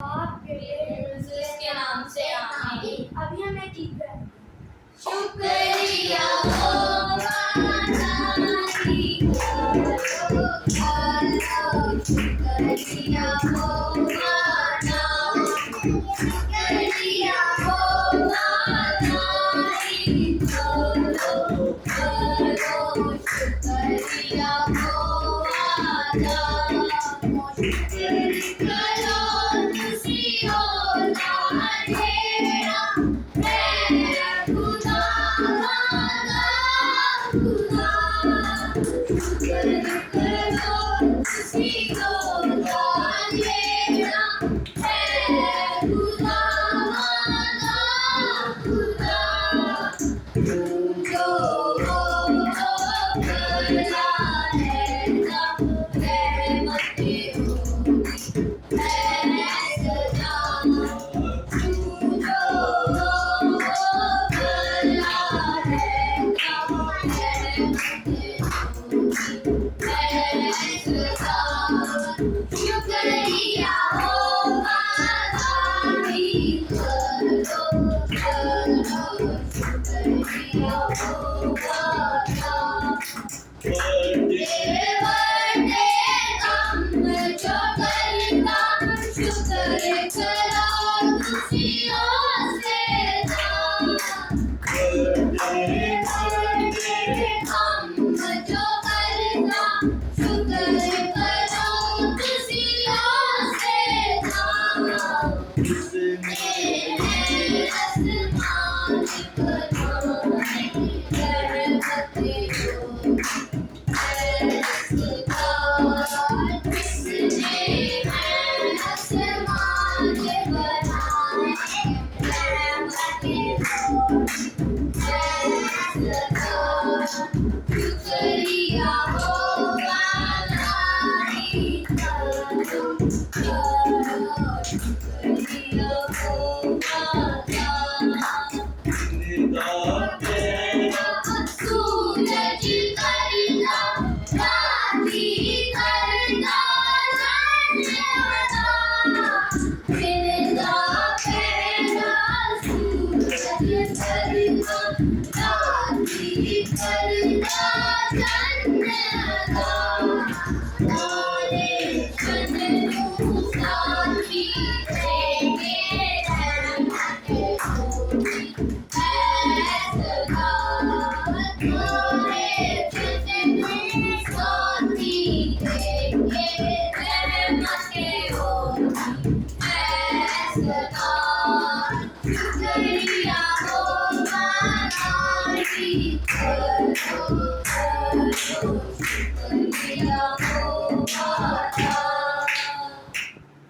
آپ کے کے نام سے آمین۔ ابھی ہمیں ٹھیک ہے۔ شکریہ ہو مالاری کرو شکریہ ہو مانا شکریہ ہو مالاری کرو شکریہ ہو مانا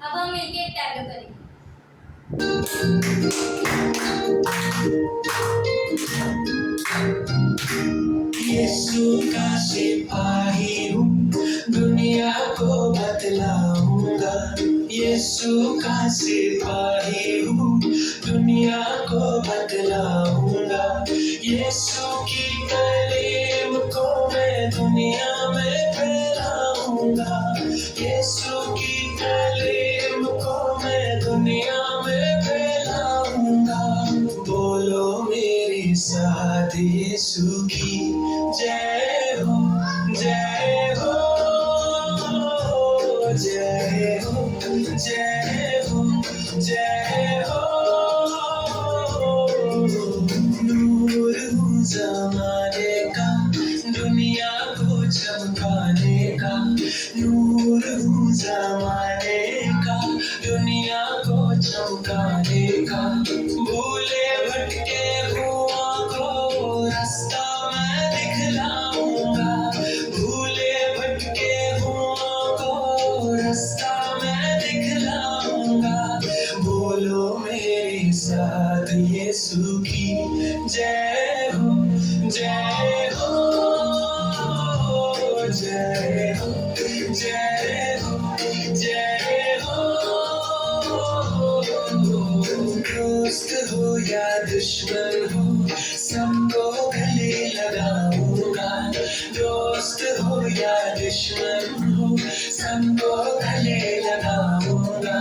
اب ہم مل کے ٹیگو کریں گے۔ یسو کا سپاہی ہوں دنیا کو بتلاؤں گا یسو کا سپاہی ہوں دنیا کو بتلاؤں گا یسو کی تعلیم کو میں دنیا میں پھیلاؤں گا یسو کی تعلیم کو میں دنیا میں پھیلاؤں گا بولو میری ساتھ یسو کی جے ہو جے ہو جے ہو جے ہو جے ہو نور ہوں زمانے کا دنیا کو چمکانے کا نور ہوں زمانے کا دنیا کو چمکانے کا بھولے بھٹکے ہوا کو راستہ میں دکھلاؤں گا بھولے بھٹکے ہوا کو راستہ میں دکھلاؤں گا بولو میرے ساتھ یسو کی جے ہو جے ہو جے ہو جے ہو جے ہو دوست ہو یا دشمن ہو سب کو گلے لگاؤں گا دوست ہو یا دشمن ہو سب کو گلے لگاؤں گا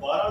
12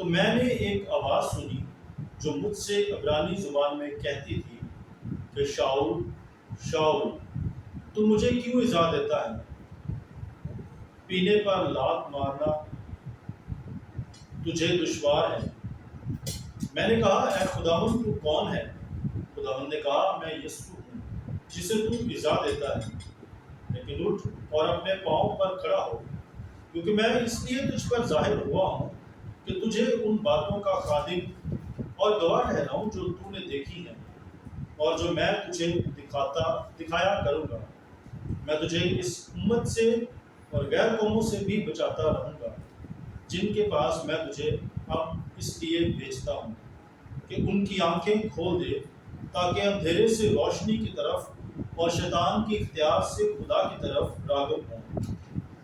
تو میں نے ایک آواز سنی جو مجھ سے عبرانی زبان میں کہتی تھی کہ شاؤل شاؤل تو مجھے کیوں ایذا دیتا ہے؟ پینے پر لات مارنا تجھے دشوار ہے۔ میں نے کہا اے خداوند تو کون ہے؟ خداوند نے کہا میں یسوع ہوں جسے تو ایذا دیتا ہے، لیکن اٹھ اور اپنے پاؤں پر کھڑا ہو، کیونکہ میں اس لیے تجھ پر ظاہر ہوا ہوں کہ تجھے ان باتوں کا خادم اور گواہ ٹھہراؤں جو تو نے دیکھی ہیں اور جو میں تجھے دکھایا کروں گا۔ میں تجھے اس امت سے اور غیر قوموں سے بھی بچاتا رہوں گا جن کے پاس میں تجھے اب اس لیے بھیجتا ہوں کہ ان کی آنکھیں کھول دے تاکہ اندھیرے سے روشنی کی طرف اور شیطان کے اختیار سے خدا کی طرف راغب ہوں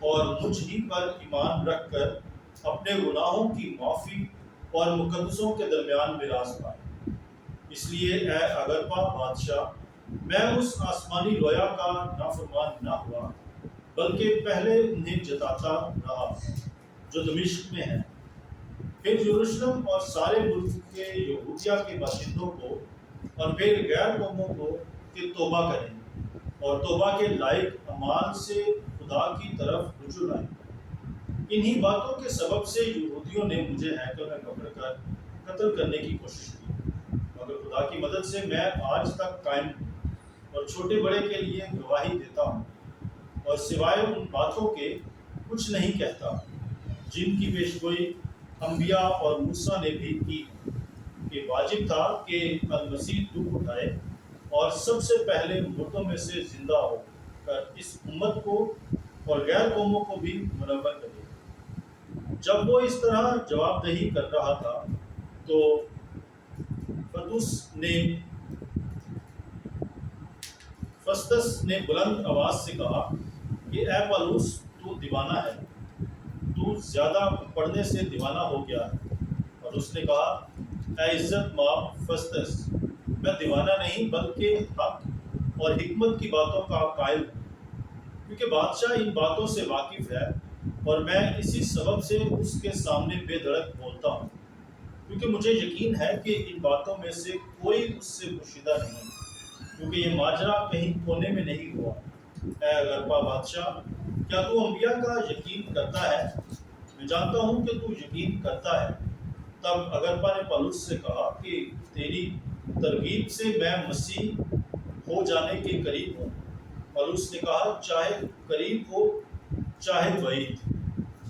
اور مجھ ہی پر ایمان رکھ کر اپنے گناہوں کی معافی اور مقدسوں کے درمیان میراث پائیں۔ اس لیے اے اگرپا بادشاہ، میں اس آسمانی رویا کا نافرمان نہ ہوا بلکہ پہلے انہیں جتاتا رہا جو دمشق میں ہیں، پھر یروشلم اور سارے ملک کے یہودیہ کے باشندوں کو اور پھر غیر قوموں کو کہ توبہ کریں اور توبہ کے لائق اعمال سے خدا کی طرف رجوع لائیں۔ انہی باتوں کے سبب سے یہودیوں نے مجھے ہیکل میں پکڑ کر قتل کرنے کی کوشش کی، مگر خدا کی مدد سے میں آج تک قائم ہوں اور چھوٹے بڑے کے لیے گواہی دیتا ہوں اور سوائے ان باتوں کے کچھ نہیں کہتا جن کی پیشگوئی انبیاء اور موسیٰ نے بھی کی کہ واجب تھا کہ المسیح دکھ اٹھائے اور سب سے پہلے مردوں میں سے زندہ ہو کر اس امت کو اور غیر قوموں کو بھی منور کرے۔ جب وہ اس طرح جواب دہی کر رہا تھا تو فستس نے بلند آواز سے کہا کہ اے پالوس تو دیوانہ ہے، تو زیادہ پڑھنے سے دیوانہ ہو گیا ہے۔ اور اس نے کہا اے عزت مآب فستس، میں دیوانہ نہیں بلکہ حق اور حکمت کی باتوں کا قائل ہوں، کیونکہ بادشاہ ان باتوں سے واقف ہے اور میں اسی سبب سے اس کے سامنے بے دھڑک بولتا ہوں، کیونکہ مجھے یقین ہے کہ ان باتوں میں سے کوئی اس سے پوشیدہ نہیں، کیونکہ یہ ماجرا کہیں کونے میں نہیں ہوا۔ اے اگرپا بادشاہ، کیا تو انبیاء کا یقین کرتا ہے؟ میں جانتا ہوں کہ تو یقین کرتا ہے۔ تب اگرپا نے پالوس سے کہا کہ تیری ترغیب سے میں مسیح ہو جانے کے قریب ہوں۔ پالوس نے کہا چاہے قریب ہو چاہے بعید،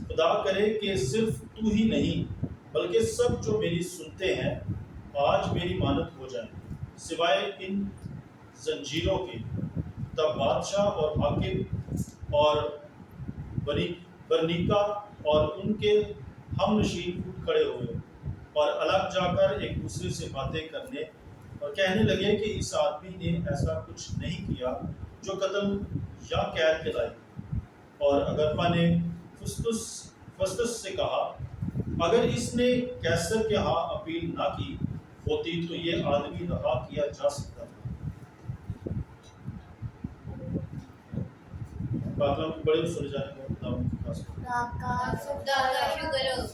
خدا کرے کہ صرف تو ہی نہیں بلکہ سب جو میری سنتے ہیں آج میری مانت ہو جائیں سوائے ان زنجیروں کے۔ تب بادشاہ اور حاکم اور برنیکا اور ان کے ہم نشین اٹھ کھڑے ہوئے اور الگ جا کر ایک دوسرے سے باتیں کرنے اور کہنے لگے کہ اس آدمی نے ایسا کچھ نہیں کیا جو قتل یا قید کے لائق۔ اور اگرپا نے فستس سے کہا اگر اس نے کیسر کے ہاں اپیل نہ کی ہوتی تو یہ آدمی رہا کیا جا سکتا تھا۔ بادلوں کی بڑے سن جانے کو خدا کا خدا کا شکر ہو۔